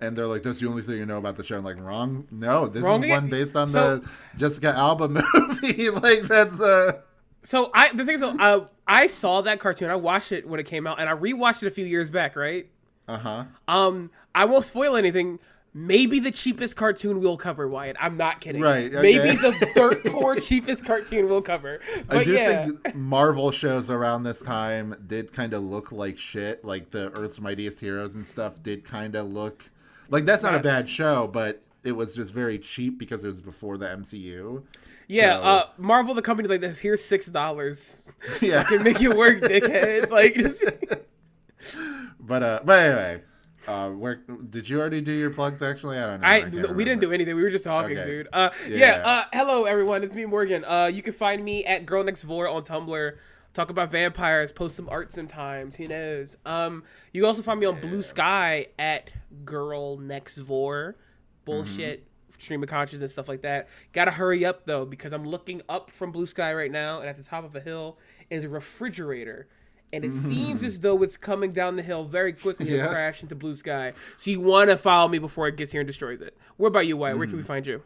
and they're like, "That's the only thing you know about the show." I'm like, wrong. No, this is one based on the Jessica Alba movie. That's the.
So I saw that cartoon. I watched it when it came out, and I rewatched it a few years back, right? I won't spoil anything. Maybe the cheapest cartoon we'll cover, Wyatt. I'm not kidding.
Right. Okay.
Maybe the third core cheapest cartoon we'll cover. But
I do think Marvel shows around this time did kind of look like shit. The Earth's Mightiest Heroes and stuff did kind of look that's not a bad show, but it was just very cheap because it was before the MCU.
Yeah, so. Marvel, the company this. Here's $6. Yeah, I can make it work, dickhead.
But anyway. Where did you already do your plugs? Actually, I don't know. I can't
We
remember.
didn't do anything. We were just talking,
Okay.
dude.
Yeah.
Hello everyone. It's me, Morgan. You can find me at Girl Next Vor on Tumblr. Talk about vampires. Post some art sometimes. Who knows? You can also find me on Blue Sky at Girl Next Vor. Bullshit. Stream of consciousness, stuff like that. Gotta hurry up though, because I'm looking up from Blue Sky right now, and at the top of a hill is a refrigerator. And it seems as though it's coming down the hill very quickly to crash into Blue Sky. So you want to follow me before it gets here and destroys it. What about you, Wyatt? Where can we find you?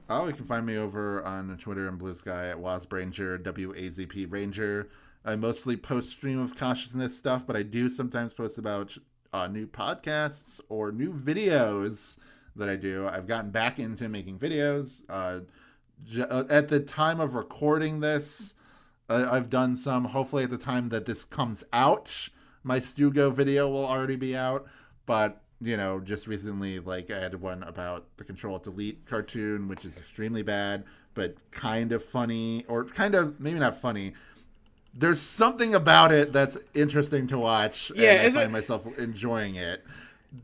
Oh, you can find me over on Twitter and Blue Sky at WazPranger, WAZP Ranger. I mostly post stream of consciousness stuff, but I do sometimes post about new podcasts or new videos that I do. I've gotten back into making videos. At the time of recording this, I've done some. Hopefully at the time that this comes out, my Stugo video will already be out. But, just recently, I had one about the Control-Delete cartoon, which is extremely bad, but kind of funny, or kind of, maybe not funny. There's something about it that's interesting to watch, and I find myself enjoying it.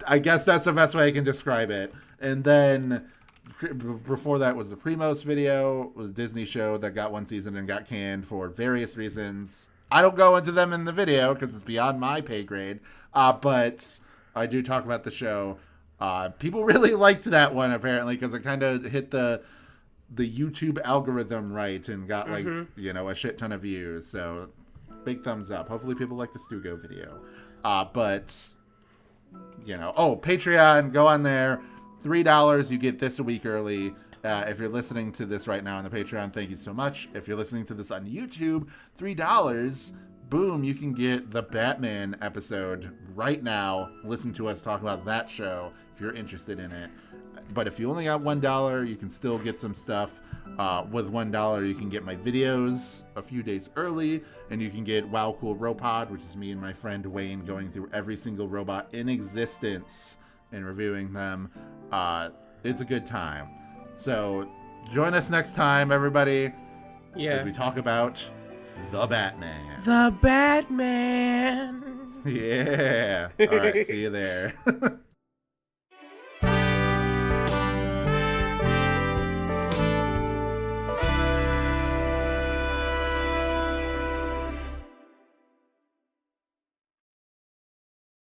I guess that's the best way I can describe it. And then before that was the Primos video, was a Disney show that got one season and got canned for various reasons. I don't go into them in the video because it's beyond my pay grade, but I do talk about the show. People really liked that one apparently because it kind of hit the YouTube algorithm right and got a shit ton of views. So big thumbs up. Hopefully people like the Stugo video. Patreon, go on there. $3, you get this a week early. If you're listening to this right now on the Patreon, thank you so much. If you're listening to this on YouTube, $3, boom, you can get the Batman episode right now. Listen to us talk about that show if you're interested in it. But if you only got $1, you can still get some stuff. With $1, you can get my videos a few days early, and you can get Wow Cool Robot, which is me and my friend Wayne going through every single robot in existence and reviewing them. It's a good time. So join us next time, everybody, as we talk about the Batman.
The Batman.
Yeah. All right. See you there.